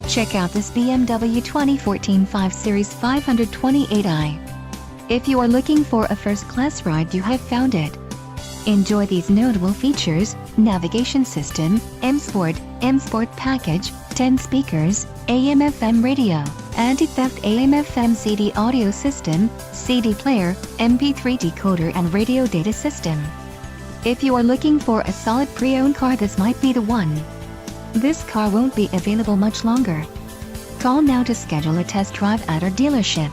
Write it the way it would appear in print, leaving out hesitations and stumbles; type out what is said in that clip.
Check out this BMW 2014 5 Series 528i. If you are looking for a first-class ride, you have found it. Enjoy these notable features: navigation system, M Sport package, 10 speakers, AM/FM radio, anti-theft AM/FM CD audio system, CD player, MP3 decoder and radio data system. If you are looking for a solid pre-owned car, this might be the one. This car won't be available much longer. Call now to schedule a test drive at our dealership.